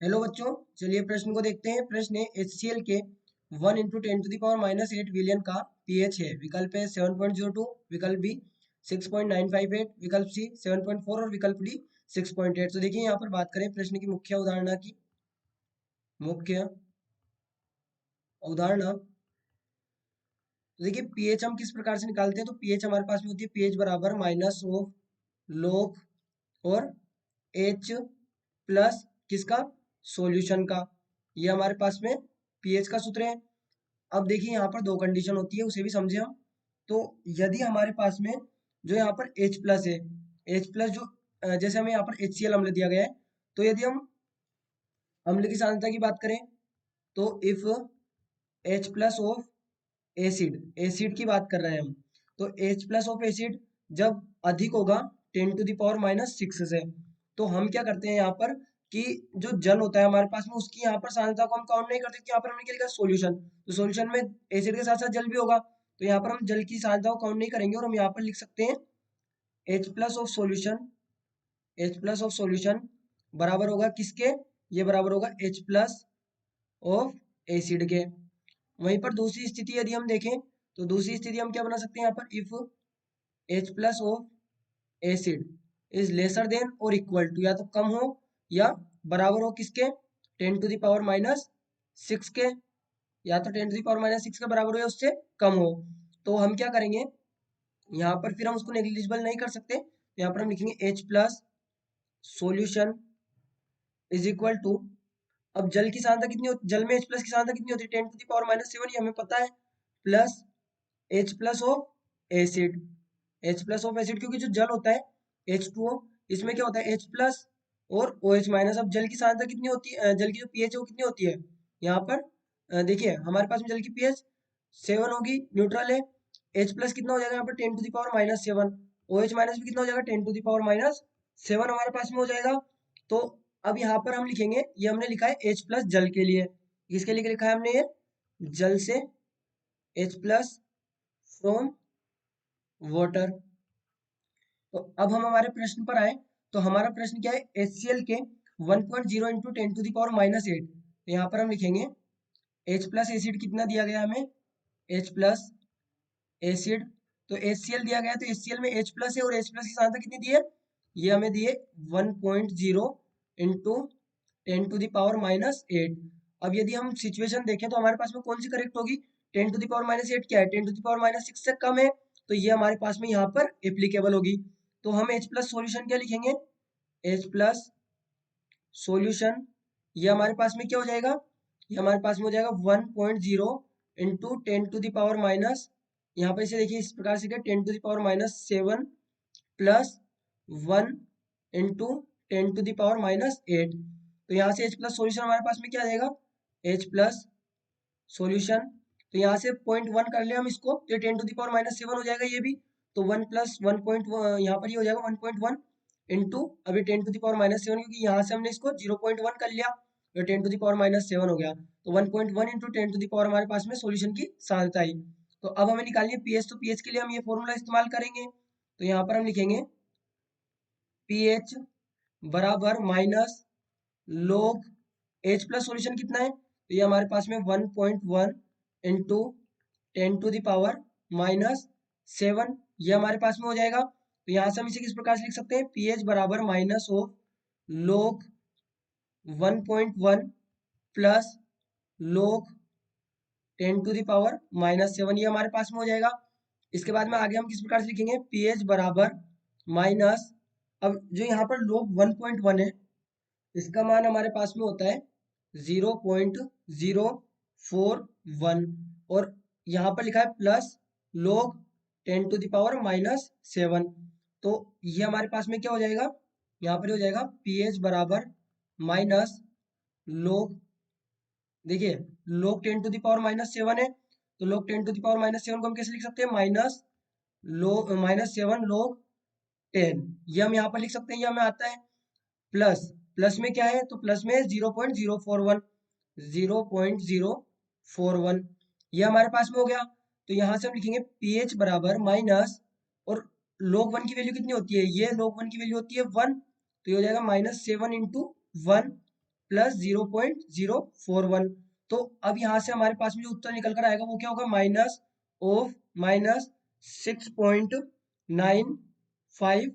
Hello बच्चों, चलिए प्रश्न को देखते हैं। प्रश्न है HCl के 1 × 10⁻⁸ विलियन का pH है। विकल्प है 7.02, विकल्प बी 6.958, विकल्प सी 7.4 और विकल्प डी 6.8। तो देखिए यहाँ पर बात करें प्रश्न की मुख्य अवधारणा की। मुख्य अवधारणा, तो देखिए pH हम किस प्रकार से निकालते हैं। तो pH हमारे पास में होती है pH बराबर माइनस ऑफ log और H प्लस किसका, सॉल्यूशन का। ये हमारे पास में pH का सूत्र है। अब देखिए यहाँ पर दो कंडीशन होती है, उसे भी समझे हम। तो यदि हमारे पास में जो यहाँ पर H प्लस है, H प्लस जो जैसे हमें यहाँ पर HCl अम्ल दिया गया है, तो यदि हम अम्ल की सांद्रता की बात करें तो if H plus of acid, acid की बात कर रहे हैं हम, तो H प्लस ऑफ एसिड जब अधिक होगा 10⁻⁻6 से, तो हम क्या करते हैं यहाँ पर कि जो जल होता है हमारे पास में उसकी यहाँ पर सांद्रता को हम काउंट नहीं करते, यहाँ पर हमने क्या लिखा, सोल्यूशन। तो सोल्यूशन में एसिड के साथ साथ जल भी होगा, तो यहाँ पर हम जल की सांद्रता को काउंट नहीं करेंगे और हम यहाँ पर लिख सकते हैं H plus of solution, H plus of solution बराबर होगा किसके, ये बराबर होगा H प्लस ऑफ एसिड के। वहीं पर दूसरी स्थिति यदि हम देखें, तो दूसरी स्थिति हम क्या बना सकते हैं यहाँ पर, if H plus of acid is lesser than और इक्वल टू, या तो कम हो या बराबर हो किसके, 10⁻⁶ के, या तो 10⁻⁶ के बराबर हो या उससे कम हो। तो हम क्या करेंगे यहाँ पर, फिर हम उसको नेग्लिजिबल नहीं कर सकते, यहाँ पर हम लिखेंगे H plus solution is equal to, अब जल की सांद्रता कितनी होती, जल में H प्लस की सांद्रता कितनी होती है, 10⁻⁷ ये हमें पता है, plus H plus of acid, H plus of acid, क्योंकि जो जल होता है H2O, इसमें क्या होता है H प्लस और OH माइनस। अब जल की सांद्रता कितनी होती है, जल की जो pH है वो कितनी होती है यहाँ पर, देखिए हमारे पास में जल की pH 7 होगी, न्यूट्रल है। H प्लस कितना हो जाएगा यहाँ पर 10⁻⁷, OH माइनस भी कितना हो जाएगा 10⁻⁷ हमारे पास में हो जाएगा। तो अब यहाँ पर हम लिखेंगे, ये हमने लिखा है H प्लस जल के लिए, किसके लिए लिखा है हमने ये, जल से, H प्लस फ्रॉम वाटर। तो अब हम हमारे प्रश्न पर आए, तो हमारा प्रश्न क्या है, HCl के 1.0 × 10⁻⁸। तो यहाँ पर हम लिखेंगे H प्लस एसिड कितना दिया गया हमें, H प्लस एसिड, तो HCl दिया गया, तो HCl में H प्लस है और H प्लस की सांद्रता कितनी दी है, ये हमें दिए 1.0 × 10⁻⁸। अब यदि हम सिचुएशन देखें तो हमारे पास में कौन सी करेक्ट होगी, 10⁻⁸ क्या है, 10⁻�6 से कम है, तो ये हमारे पास में यहाँ पर एप्लीकेबल होगी। तो हम H प्लस सोल्यूशन क्या लिखेंगे, H प्लस सोल्यूशन, ये हमारे पास में क्या हो जाएगा, ये हमारे पास में हो जाएगा 1.0 × 10⁻⁻, यहाँ पर इसे देखिए इस प्रकार से, 10⁻⁷ प्लस 1 × 10⁻⁸। तो यहाँ से H प्लस सोल्यूशन हमारे पास में क्या आ जाएगा, H प्लस सोल्यूशन, तो यहाँ से 0.1 कर ले हम इसको, तो ये 10⁻⁷ हो जाएगा ये भी। तो 1 प्लस 1 यहाँ पर ये हो जाएगा 1.1 इंटू, अभी 10⁻⁷, क्योंकि यहाँ से हमने इसको 0.1 कर लिया, तो 10⁻⁷ हो गया। तो 1.1 × 10 हमारे पास में सोल्यूशन की सांद्रता आई। तो अब हमें निकालनी है pH, तो pH के लिए हम ये फॉर्मूला इस्तेमाल करेंगे। तो यहाँ पर हम लिखेंगे pH बराबर minus log H plus solution कितना है, तो ये हमारे पास में 1.1 इंटू 10⁻⁷, ये हमारे पास में हो जाएगा। तो यहाँ से हम इसे किस प्रकार से लिख सकते हैं, pH बराबर minus of log 1.1 plus log 10⁻⁷, ये हमारे पास में हो जाएगा। इसके बाद में आगे हम किस प्रकार से लिखेंगे, pH बराबर माइनस, अब जो यहाँ पर log 1.1 है इसका मान हमारे पास में होता है 0.041, और यहाँ पर लिखा है प्लस log 10⁻⁷। तो ये हमारे पास में क्या हो जाएगा, यहाँ पर हो जाएगा pH बराबर माइनस log, देखिए log 10⁻⁷ है, तो log 10⁻⁷ को हम कैसे लिख सकते हैं, -7 log 10, ये हम यहाँ पर लिख सकते हैं, ये हमें आता है। प्लस, प्लस में क्या है, तो प्लस में 0.041, 0.041, ये हमारे पास में हो गया। तो यहाँ से हम लिखेंगे pH बराबर माइनस, और log 1 की वैल्यू कितनी होती है, ये log 1 की वैल्यू होती है 1, तो ये हो जाएगा -7 × 1 प्लस 0.041। तो अब यहाँ से हमारे पास में जो उत्तर निकल कर आएगा वो क्या होगा, माइनस ऑफ माइनस 6.958।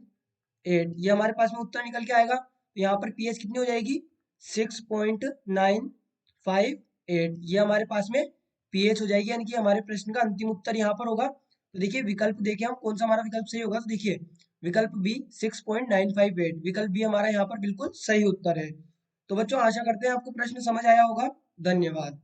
ये हमारे पास में उत्तर निकल के आएगा। तो यहाँ पर पीएच कितनी हो जाएगी, 6.958। ये हमारे पास में पीएच हो जाएगी, यानी कि हमारे प्रश्न का अंतिम उत्तर यहाँ पर होगा। तो देखिए विकल्प देखें हम कौन सा हमारा विकल्प सही होगा। तो देखिए विकल्प बी 6.958, विकल्प बी हमारा यहाँ पर बिल्कुल सही उत्तर है। तो बच्चों आशा करते हैं आपको प्रश्न समझ आया होगा। धन्यवाद।